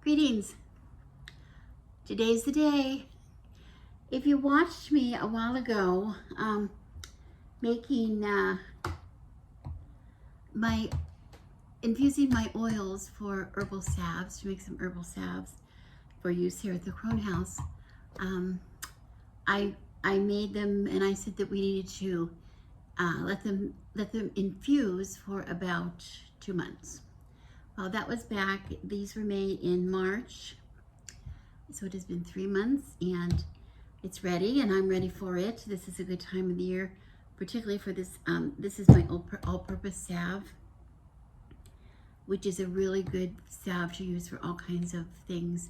Greetings. Today's the day. If you watched me a while ago, making infusing my oils for herbal salves, to make some herbal salves for use here at the Crone House, I made them, and I said that we needed to let them infuse for about 2 months. Well, that was back. These were made in March, so it has been 3 months, and it's ready, and I'm ready for it. This is a good time of the year, particularly for this. This is my all-purpose salve, which is a really good salve to use for all kinds of things.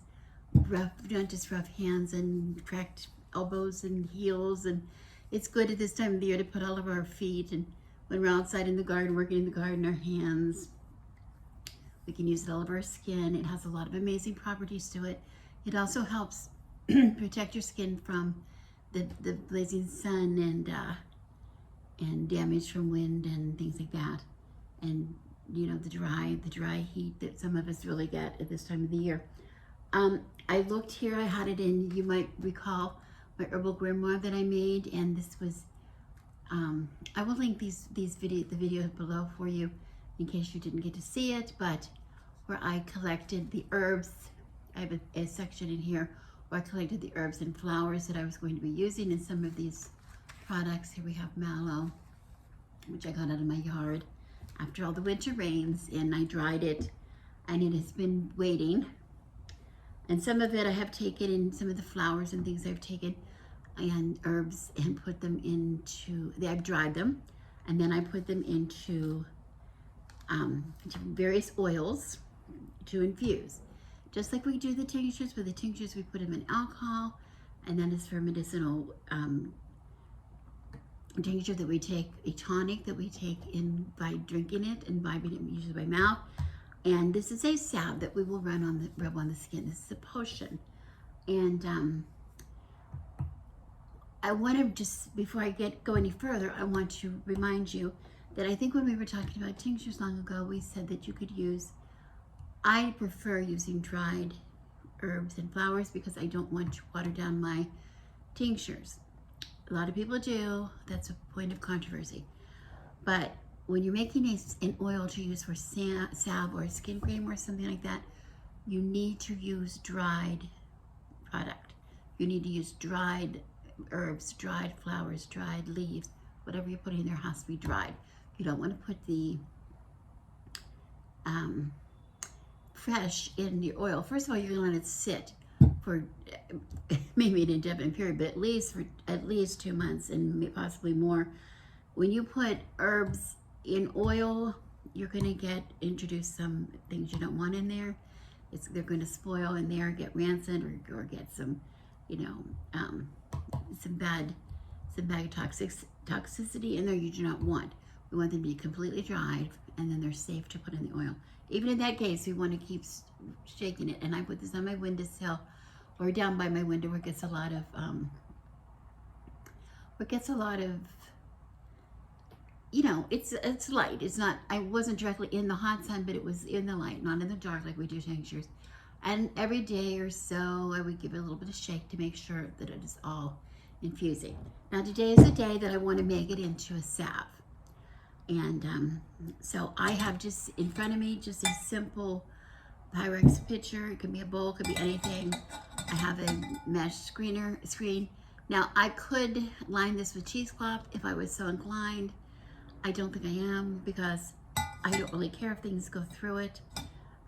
Not just rough hands and cracked elbows and heels, and it's good at this time of the year to put all of our feet, and when we're outside in the garden, working in the garden, our hands. We can use it all over our skin. It has a lot of amazing properties to it. It also helps protect your skin from the blazing sun and damage from wind and things like that. And you know, the dry heat that some of us really get at this time of the year. I looked here, I had it in, you might recall, my herbal grimoire that I made, and this was, I will link the video below for you in case you didn't get to see it, but where I collected the herbs. I have a section in here where I collected the herbs and flowers that I was going to be using in some of these products. Here we have mallow, which I got out of my yard after all the winter rains, and I dried it, and it has been waiting. And some of it I have taken, and some of the flowers and things I've taken, and herbs, and put them into, I've dried them, and then I put them into various oils to infuse. Just like we do the tinctures. For the tinctures, we put them in alcohol, and then it's for medicinal tincture that we take, a tonic that we take in by drinking it and imbibing it usually by mouth. And this is a salve that we will rub on the skin. This is a potion. And I want to just, before I go any further, I want to remind you that I think when we were talking about tinctures long ago, we said that you could use, I prefer using dried herbs and flowers because I don't want to water down my tinctures. A lot of people do. That's a point of controversy. But when you're making an oil to use for salve or skin cream or something like that, you need to use dried product. You need to use dried herbs, dried flowers, dried leaves. Whatever you put in there has to be dried. You don't want to put the fresh in your oil. First of all, you're going to let it sit for maybe an indefinite period, but at least 2 months and possibly more. When you put herbs in oil, you're going to introduce some things you don't want in there. They're going to spoil in there, get rancid, or get some, you know, some bad toxicity in there you do not want. We want them to be completely dried, and then they're safe to put in the oil. Even in that case, we want to keep shaking it. And I put this on my windowsill or down by my window where it gets a lot of, you know, it's light. It's not, I wasn't directly in the hot sun, but it was in the light, not in the dark like we do tinctures. And every day or so, I would give it a little bit of shake to make sure that it is all infusing. Now today is the day that I want to make it into a salve. And so I have just in front of me just a simple Pyrex pitcher. It could be a bowl, it could be anything. I have a mesh screen. Now I could line this with cheesecloth if I was so inclined. I don't think I am because I don't really care if things go through it.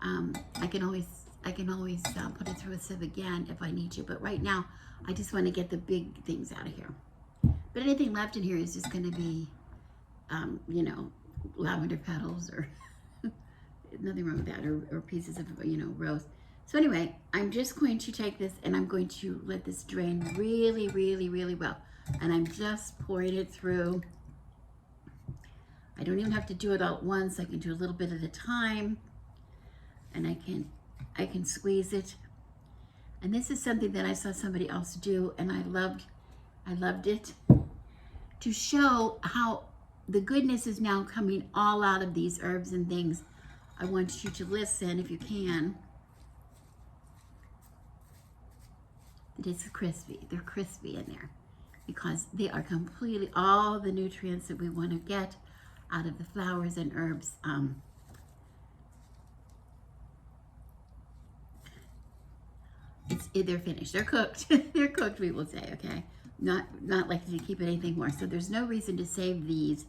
I can always put it through a sieve again if I need to. But right now, I just want to get the big things out of here. But anything left in here is just going to be, you know, lavender petals or nothing wrong with that, or pieces of, you know, rose. So anyway, I'm just going to take this and I'm going to let this drain really, really, really well. And I'm just pouring it through. I don't even have to do it all at once. I can do a little bit at a time, and I can squeeze it. And this is something that I saw somebody else do, and I loved it, to show how the goodness is now coming all out of these herbs and things. I want you to listen if you can. It's crispy. They're crispy in there because they are completely all the nutrients that we want to get out of the flowers and herbs. They're finished. They're cooked. They're cooked, we will say, okay? Not likely to keep anything more. So there's no reason to save these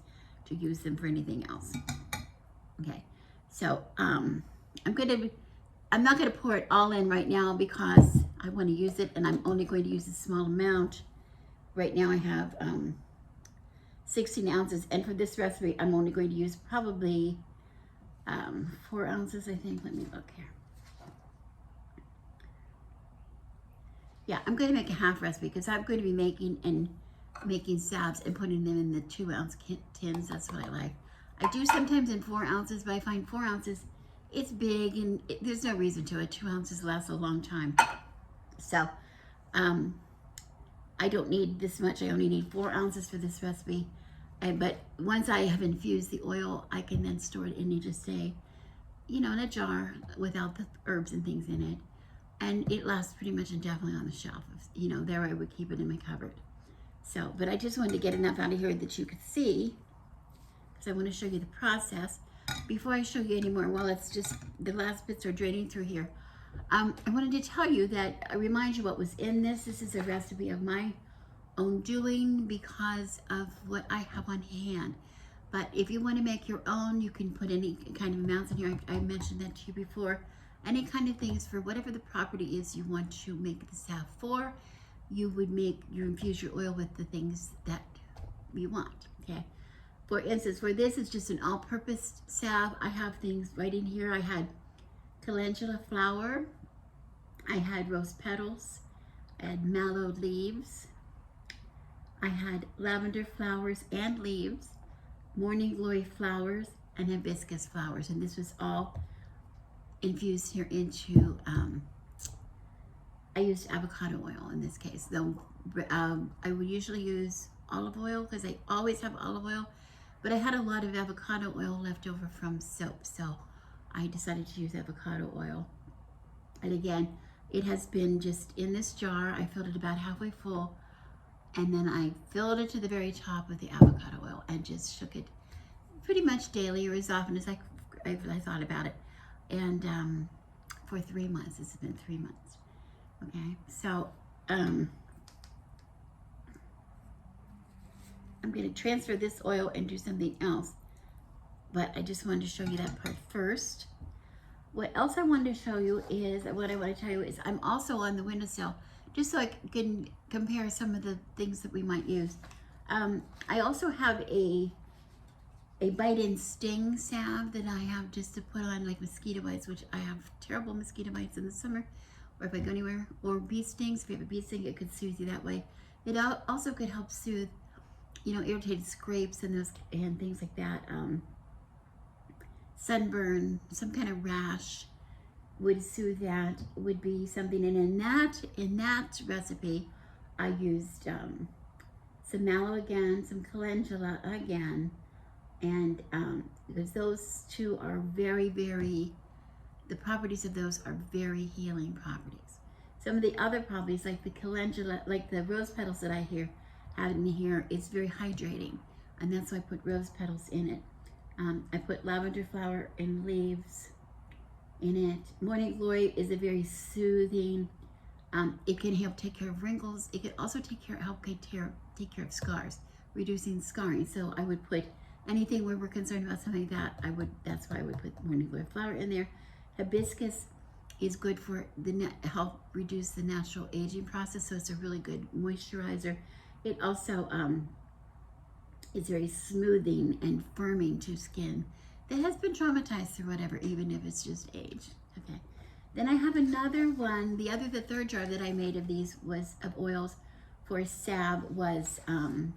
to use them for anything else. Okay, so I'm not gonna pour it all in right now because I want to use it, and I'm only going to use a small amount. Right now I have 16 ounces, and for this recipe I'm only going to use probably 4 ounces, I think. Let me look here. Yeah, I'm going to make a half recipe because I'm going to be making salves and putting them in the 2-ounce tins. That's what I like. I do sometimes in 4 ounces, but I find 4 ounces, it's big and there's no reason to it. 2 ounces lasts a long time. So I don't need this much. I only need 4 ounces for this recipe. But once I have infused the oil, I can then store it in, just say, in a jar without the herbs and things in it. And it lasts pretty much indefinitely on the shelf. There I would keep it in my cupboard. So, but I just wanted to get enough out of here that you could see, because I want to show you the process. Before I show you anymore, while it's just the last bits are draining through here, I wanted to tell you that, I remind you what was in this. This is a recipe of my own doing because of what I have on hand. But if you want to make your own, you can put any kind of amounts in here. I mentioned that to you before. Any kind of things for whatever the property is you want to make the salve for. You would infuse your oil with the things that you want, okay? For instance, for this, it's just an all-purpose salve. I have things right in here. I had calendula flower. I had rose petals. I had mallow leaves. I had lavender flowers and leaves, morning glory flowers, and hibiscus flowers. And this was all infused here into, I used avocado oil in this case. Though I would usually use olive oil because I always have olive oil, but I had a lot of avocado oil left over from soap, so I decided to use avocado oil. And again, it has been just in this jar. I filled it about halfway full, and then I filled it to the very top with the avocado oil and just shook it pretty much daily, or as often as I thought about it. And for 3 months, this has been 3 months. Okay, so I'm going to transfer this oil and do something else, but I just wanted to show you that part first. What else I wanted to show you is, what I want to tell you is, I'm also on the windowsill, just so I can compare some of the things that we might use. I also have a bite and sting salve that I have just to put on, like mosquito bites, which I have terrible mosquito bites in the summer, or if I go anywhere, or bee stings. If you have a bee sting, it could soothe you that way. It also could help soothe, irritated scrapes and things like that. Sunburn, some kind of rash would soothe that, would be something. And in that recipe, I used some mallow again, some calendula again, and because those two are very, very, the properties of those are very healing properties. Some of the other properties, like the calendula, like the rose petals that I had in here, it's very hydrating, and that's why I put rose petals in it. I put lavender flower and leaves in it. Morning glory is a very soothing. It can help take care of wrinkles. It can also take care of scars, reducing scarring. So I would put anything where we're concerned about something like that. That's why I would put morning glory flower in there. Hibiscus is good for help reduce the natural aging process. So it's a really good moisturizer. It also is very smoothing and firming to skin that has been traumatized through whatever, even if it's just age. Okay. Then I have another one. The third jar that I made of these of oils for salve was an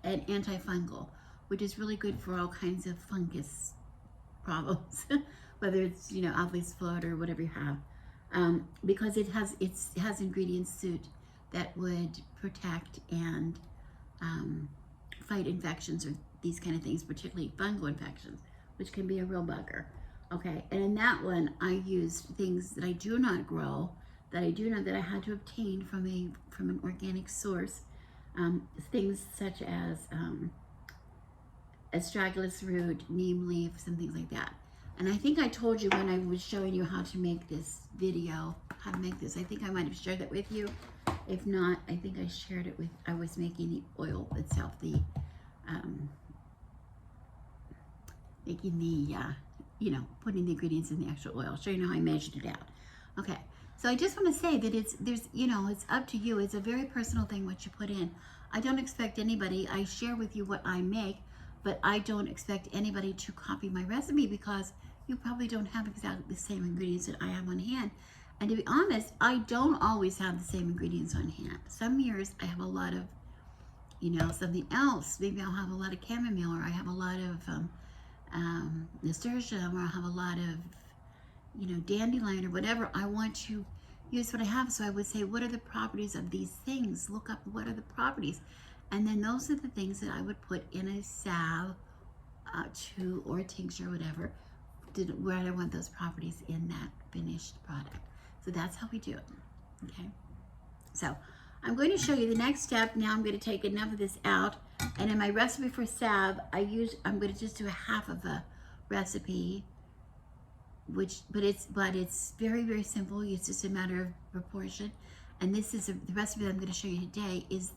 antifungal, which is really good for all kinds of fungus problems, whether it's always foot or whatever you have, because it has ingredients that would protect and fight infections or these kind of things, particularly fungal infections, which can be a real bugger. Okay, and in that one, I used things that I do not grow, that I do know that I had to obtain from an organic source. Things such as astragalus root, neem leaves, and things like that. And I think I told you when I was showing you how to make this video, how to make this. I think I might have shared that with you. If not, I think I shared it with, I was making the oil itself, making the, putting the ingredients in the actual oil. I'll show you how I measured it out. Okay, so I just want to say that it's up to you. It's a very personal thing what you put in. I don't expect anybody, I share with you what I make, but I don't expect anybody to copy my recipe because you probably don't have exactly the same ingredients that I have on hand. And to be honest, I don't always have the same ingredients on hand. Some years I have a lot of, something else. Maybe I'll have a lot of chamomile, or I have a lot of nasturtium, or I'll have a lot of, dandelion, or whatever. I want to use what I have. So I would say, what are the properties of these things? Look up what are the properties. And then those are the things that I would put in a salve or a tincture, whatever, where I want those properties in that finished product. So that's how we do it, okay? So I'm going to show you the next step. Now I'm going to take enough of this out. And in my recipe for salve, I'm going to just do a half of a recipe, but it's very, very simple. It's just a matter of proportion. And this is the recipe that I'm going to show you today is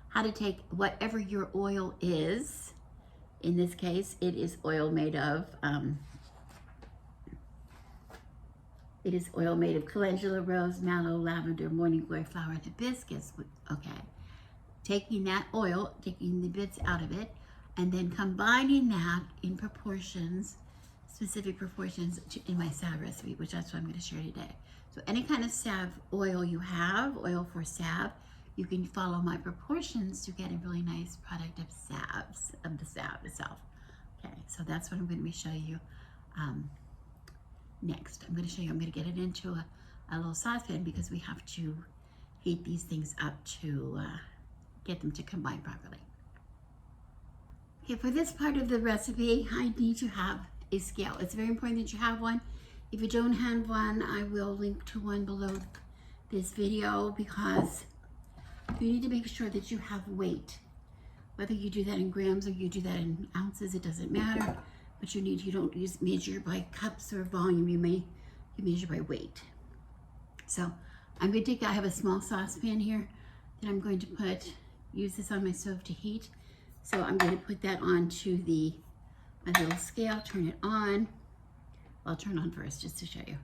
how to take whatever your oil is. In this case, it is oil made of calendula, rose, mallow, lavender, morning glory flower, and hibiscus. Okay, taking that oil, taking the bits out of it, and then combining that in proportions, specific proportions in my salve recipe, which that's what I'm going to share today. So any kind of salve oil you have, oil for salve, you can follow my proportions to get a really nice product of the salve itself. Okay, so that's what I'm going to be showing you next. I'm going to get it into a little saucepan because we have to heat these things up to get them to combine properly. Okay, for this part of the recipe, I need to have a scale. It's very important that you have one. If you don't have one, I will link to one below this video because you need to make sure that you have weight. Whether you do that in grams or you do that in ounces, it doesn't matter. But you don't measure by cups or volume. You measure by weight. So I'm going to I have a small saucepan here that I'm going to use this on my stove to heat. So I'm going to put that onto my little scale, turn it on. I'll turn on first just to show you.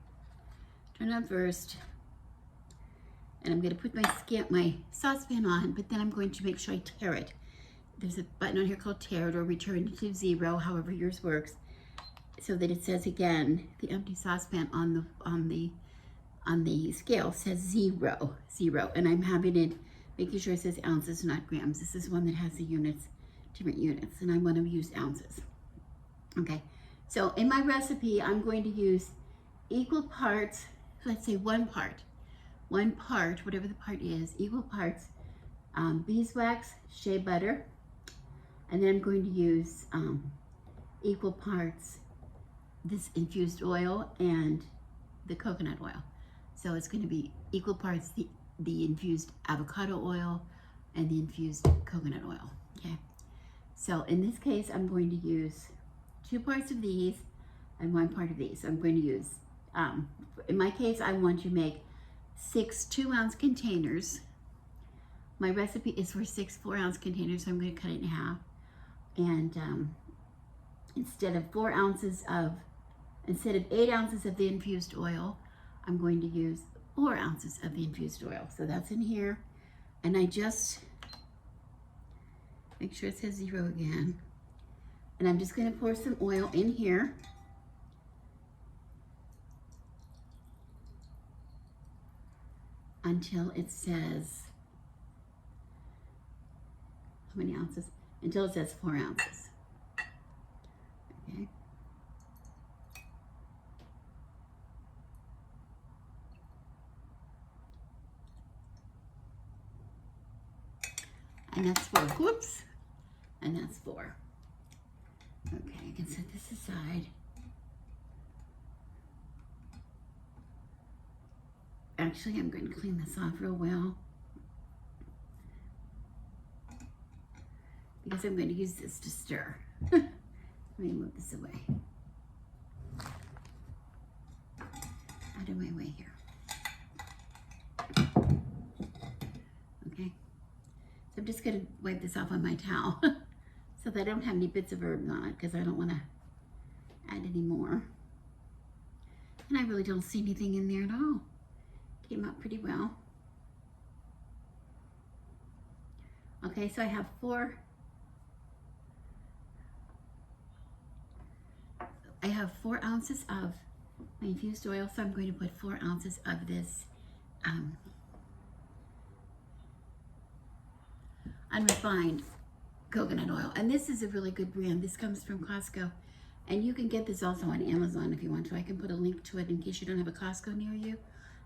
Turn it on first. And I'm going to put my saucepan on, but then I'm going to make sure I tare it. There's a button on here called tare it or return to 0, however yours works, so that it says again, the empty saucepan on the scale says 0, and I'm having it, making sure it says ounces, not grams. This is one that has the units, different units, and I want to use ounces. Okay, so in my recipe, I'm going to use equal parts, let's say one part, whatever the part is, equal parts beeswax, shea butter, and then I'm going to use equal parts this infused oil and the coconut oil. So it's going to be equal parts the infused avocado oil and the infused coconut oil, okay? So in this case, I'm going to use 2 parts of these and 1 part of these. So I'm going to use, in my case, I want to make 6 2-ounce containers. My recipe is for 6 4-ounce containers, so I'm going to cut it in half. And instead of 8 ounces of the infused oil, I'm going to use 4 ounces of the infused oil. So that's in here. And I just make sure it says 0 again. And I'm just going to pour some oil in here. Until it says, how many ounces? Until it says 4 ounces. Okay. And that's 4. Whoops. And that's 4. Okay, I can set this aside. actually, I'm going to clean this off real well, because I'm going to use this to stir. Let me move this away. Out of my way here. Okay. So I'm just going to wipe this off on my towel so that I don't have any bits of herbs on it, because I don't want to add any more. And I really don't see anything in there at all. Came out pretty well. Okay, so I have 4 ounces of my infused oil, so I'm going to put 4 ounces of this unrefined coconut oil. And this is a really good brand. This comes from Costco. And you can get this also on Amazon if you want to. I can put a link to it in case you don't have a Costco near you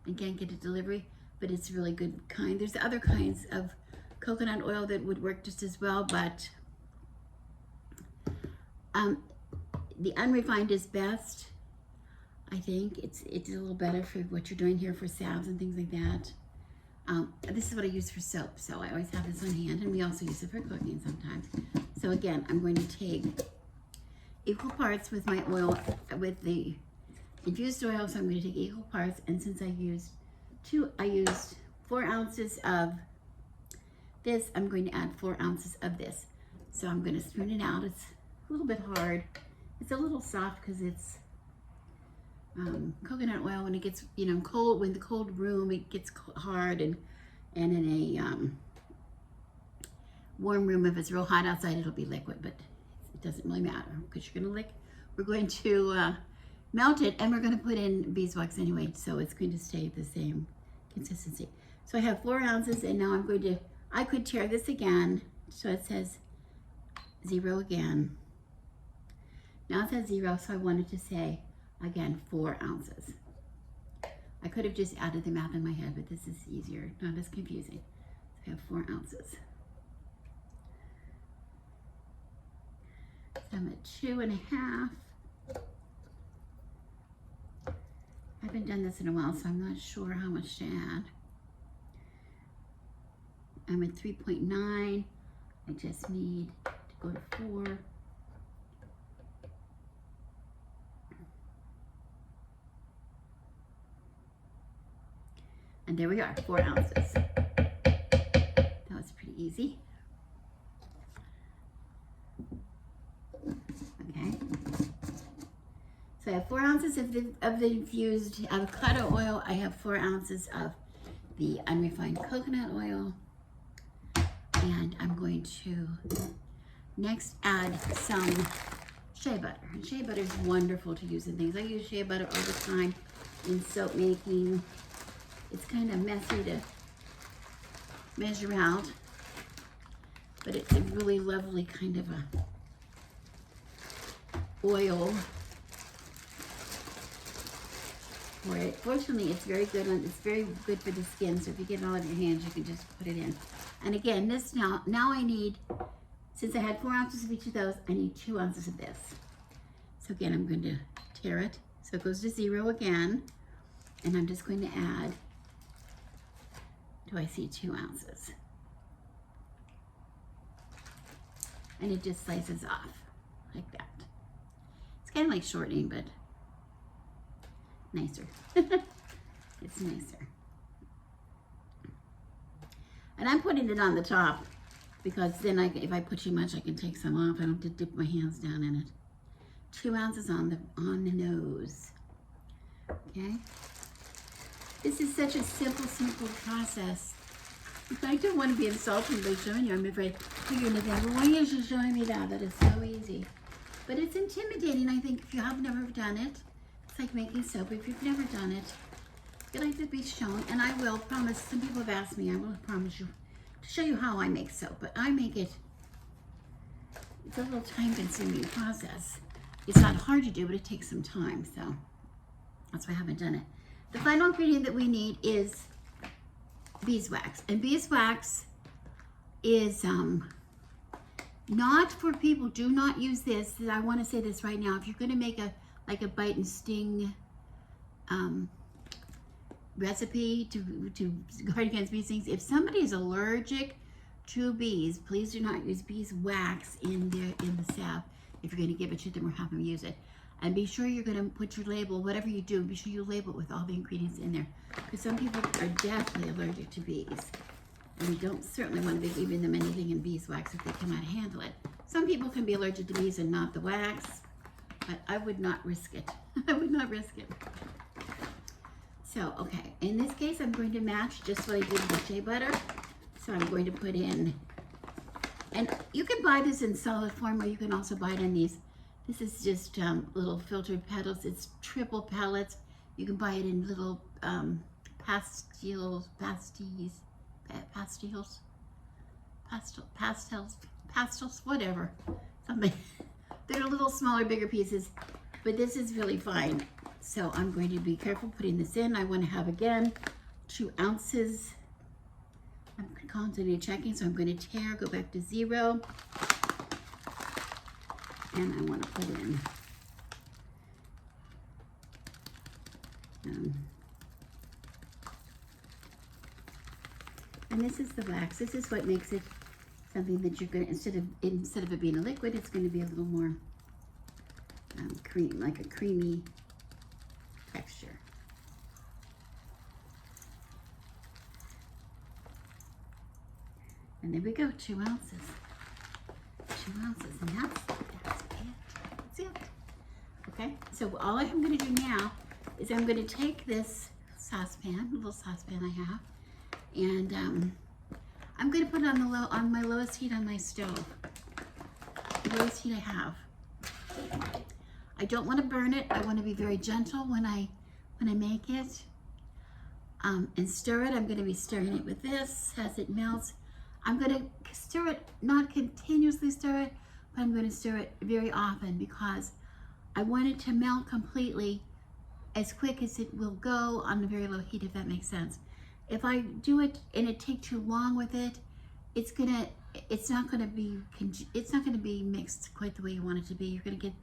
and can't get a delivery, but it's a really good kind. There's other kinds of coconut oil that would work just as well, but the unrefined is best. I think it's a little better for what you're doing here for salves and things like that. This is what I use for soap, so I always have this on hand, and we also use it for cooking sometimes. So again, I'm going to take equal parts with my oil, with the infused oil, so I'm going to take equal parts, and since I used 4 ounces of this, I'm going to add 4 ounces of this. So I'm going to spoon it out. It's a little bit hard. It's a little soft because it's coconut oil. When it gets, cold, when the cold room, it gets hard, and in a warm room, if it's real hot outside, it'll be liquid, but it doesn't really matter because we're going to melt it, and we're going to put in beeswax anyway, so it's going to stay the same consistency. So I have 4 ounces, and now I could tear this again, so it says 0 again. Now it says 0, so I wanted to say, again, 4 ounces. I could have just added the math in my head, but this is easier, not as confusing. So I have 4 ounces. So I'm at 2.5. I haven't done this in a while, so I'm not sure how much to add. I'm at 3.9. I just need to go to 4. And there we are, 4 ounces. That was pretty easy. Okay. So I have 4 ounces of the infused avocado oil. I have 4 ounces of the unrefined coconut oil. And I'm going to next add some shea butter. And shea butter is wonderful to use in things. I use shea butter all the time in soap making. It's kind of messy to measure out, but it's a really lovely kind of a oil for it. Fortunately, it's very good for the skin, so if you get it all over your hands, you can just put it in. And again, this now I need, since I had 4 ounces of each of those, I need 2 ounces of this. So again, I'm going to tear it. So it goes to 0 again, and I'm just going to add, do I see 2 ounces? And it just slices off like that. It's kind of like shortening, but nicer. It's nicer. And I'm putting it on the top because then if I put too much, I can take some off. I don't have to dip my hands down in it. 2 ounces on the nose. Okay. This is such a simple process. I don't want to be insulting by showing you. I'm afraid you're going to think, well, why are you showing me that? That is so easy. But it's intimidating, I think, if you have never done it. It's like making soap. If you've never done it, you like to be shown. And I will promise, some people have asked me, I will promise you to show you how I make soap. But I make it, it's a little time-consuming process. It's not hard to do, but it takes some time. So that's why I haven't done it. The final ingredient that we need is beeswax. And beeswax is not for people, do not use this. I want to say this right now. If you're going to make a bite and sting recipe to guard against bee stings. If somebody is allergic to bees, please do not use beeswax in the salve if you're going to give it to them or have them use it. And be sure you're going to put your label, whatever you do, be sure you label it with all the ingredients in there. Because some people are definitely allergic to bees. And you don't certainly want to be giving them anything in beeswax if they cannot handle it. Some people can be allergic to bees and not the wax, but I would not risk it. I would not risk it. So, okay, in this case, I'm going to match just what I did with shea butter. So I'm going to put in, and you can buy this in solid form, or you can also buy it in these. This is just little filtered petals. It's triple pellets. You can buy it in little pastels, whatever, something. They're little smaller, bigger pieces, but this is really fine. So I'm going to be careful putting this in. I want to have, again, 2 ounces. I'm constantly checking, so I'm going to tare, go back to 0. And I want to put in and this is the wax. This is what makes it something that you're going to, instead of it being a liquid, it's going to be a little more cream, like a creamy texture. And there we go, 2 ounces. 2 ounces, and that's it. That's it. Okay, so all I'm going to do now is I'm going to take this saucepan, little saucepan I have, and I'm going to put it on my lowest heat on my stove. The lowest heat I have. I don't want to burn it. I want to be very gentle when I make it. And stir it. I'm going to be stirring it with this as it melts. I'm going to stir it, not continuously stir it, but I'm going to stir it very often because I want it to melt completely as quick as it will go on a very low heat, if that makes sense. If I do it and it takes too long with it, it's not going to be mixed quite the way you want it to be. You're going to get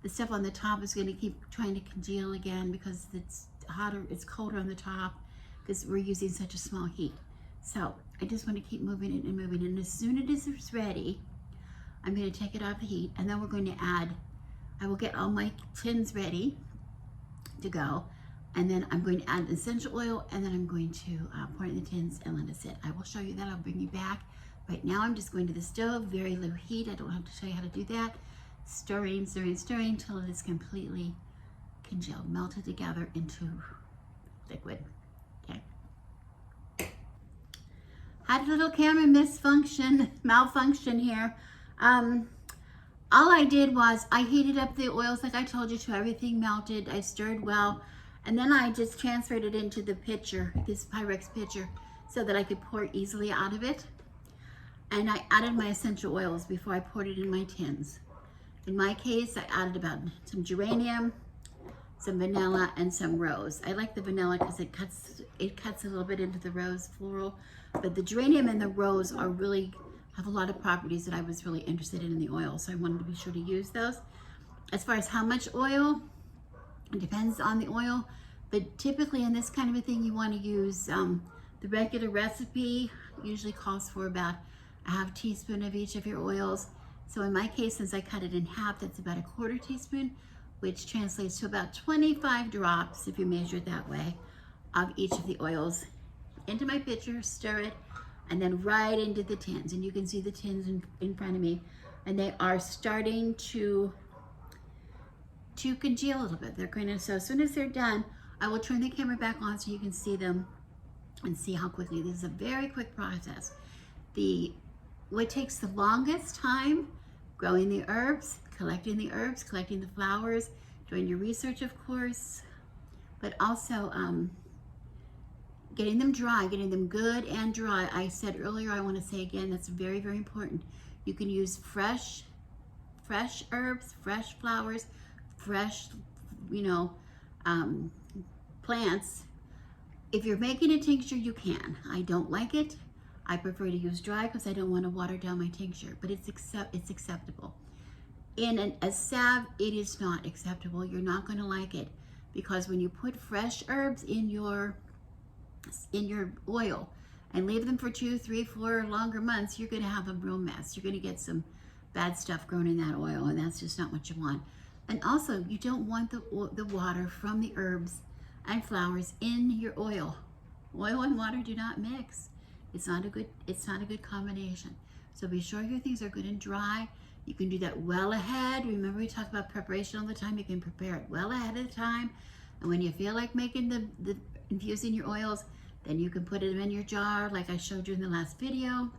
the stuff on the top is going to keep trying to congeal again because it's hotter, it's colder on the top because we're using such a small heat. So I just want to keep moving it and moving it. And as soon as it's ready, I'm going to take it off the heat, and then we're going to add, I will get all my tins ready to go, and then I'm going to add essential oil, and then I'm going to pour it in the tins and let it sit. I will show you that. I'll bring you back. Right now I'm just going to the stove, very low heat. I don't have to show you how to do that. Stirring, stirring, stirring until it is completely congealed, melted together into liquid. Okay. Had a little camera malfunction here. All I did was I heated up the oils like I told you to. Everything melted. I stirred well, and then I just transferred it into the pitcher, this Pyrex pitcher, so that I could pour easily out of it. And I added my essential oils before I poured it in my tins. In my case, I added about some geranium, some vanilla, and some rose. I like the vanilla because it cuts a little bit into the rose floral, but the geranium and the rose have a lot of properties that I was really interested in the oil, so I wanted to be sure to use those. As far as how much oil, it depends on the oil, but typically in this kind of a thing, you want to use the regular recipe. Usually calls for about a half teaspoon of each of your oils. So in my case, since I cut it in half, that's about a 1/4 teaspoon, which translates to about 25 drops, if you measure it that way, of each of the oils into my pitcher, stir it, and then right into the tins. And you can see the tins in front of me, and they are starting to congeal a little bit. They're going to, so as soon as they're done, I will turn the camera back on so you can see them and see how quickly. This is a very quick process. What takes the longest time, growing the herbs, collecting the flowers, doing your research, of course, but also getting them dry, getting them good and dry. I said earlier, I want to say again, that's very, very important. You can use fresh herbs, fresh flowers, fresh, plants. If you're making a tincture, you can. I don't like it. I prefer to use dry because I don't want to water down my tincture, but it's acceptable. In a salve, it is not acceptable. You're not going to like it because when you put fresh herbs in your in your oil and leave them for 2, 3, 4 longer months, you're going to have a real mess. You're going to get some bad stuff grown in that oil, and that's just not what you want. And also, you don't want the water from the herbs and flowers in your oil. Oil and water do not mix. It's not a good combination. So be sure your things are good and dry. You can do that well ahead. Remember, we talk about preparation all the time. You can prepare it well ahead of time. And when you feel like making the infusing your oils, then you can put them in your jar like I showed you in the last video.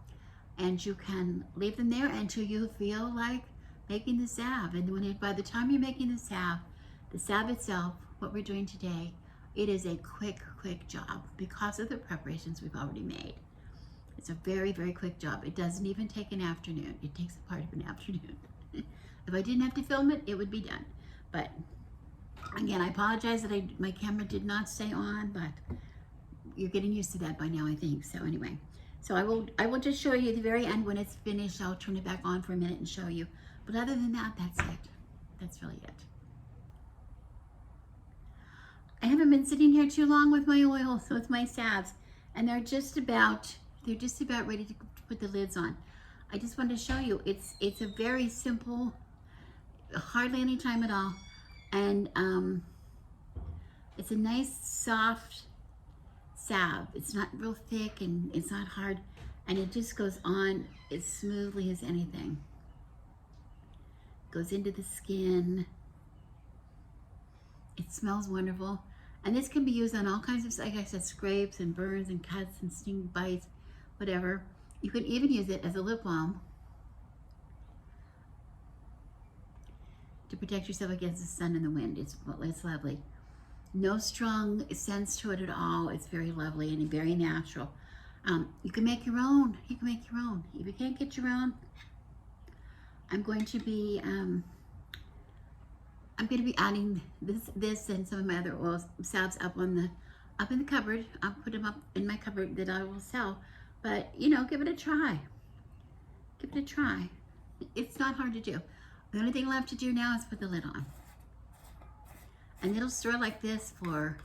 And you can leave them there until you feel like making the salve. And by the time you're making the salve itself, what we're doing today, it is a quick job because of the preparations we've already made. It's a very, very quick job. It doesn't even take an afternoon. It takes a part of an afternoon. If I didn't have to film it, it would be done. But again, I apologize that my camera did not stay on, but you're getting used to that by now, I think. So anyway, so I will just show you at the very end when it's finished. I'll turn it back on for a minute and show you. But other than that, that's it. That's really it. I haven't been sitting here too long with my oils, with my salves, and they're just about ready to put the lids on. I just wanted to show you, it's a very simple, hardly any time at all, and it's a nice soft salve. It's not real thick and it's not hard, and it just goes on as smoothly as anything. Goes into the skin. It smells wonderful. And this can be used on all kinds of, like I said, scrapes and burns and cuts and sting bites, whatever. You can even use it as a lip balm to protect yourself against the sun and the wind. It's lovely. No strong scents to it at all. It's very lovely and very natural. You can make your own. You can make your own. If you can't get your own, I'm going to be adding this and some of my other oils, salves up in the cupboard. I'll put them up in my cupboard that I will sell. But you know, give it a try. Give it a try. It's not hard to do. The only thing left to do now is put the lid on, and it'll store like this for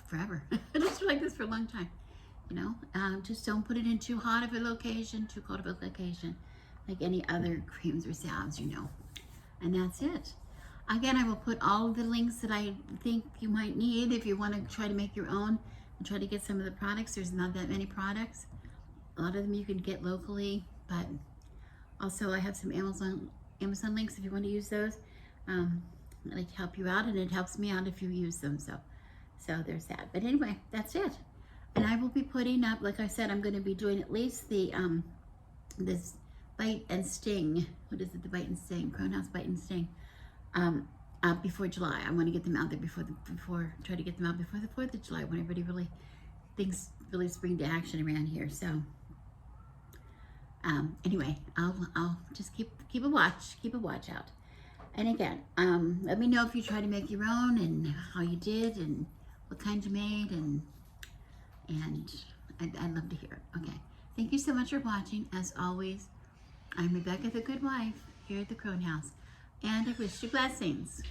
forever. It'll store like this for a long time. You know, just don't put it in too hot of a location, too cold of a location, like any other creams or salves, you know. And that's it. Again, I will put all the links that I think you might need if you want to try to make your own and try to get some of the products. There's not that many products. A lot of them you can get locally, but also I have some Amazon links if you want to use those. I'd like to help you out, and it helps me out if you use them. So there's that. But anyway, that's it. And I will be putting up, like I said, I'm going to be doing at least the this bite and sting. What is it? The bite and sting, Crown House bite and sting. Before July. I want to get them out there try to get them out before the 4th of July, when everybody really spring to action around here. So anyway, I'll just keep a watch out. And again, let me know if you try to make your own and how you did and what kind you made, and I'd love to hear it. Okay, thank you so much for watching. As always, I'm Rebecca, the Good Wife, here at the Crone House, and I wish you blessings.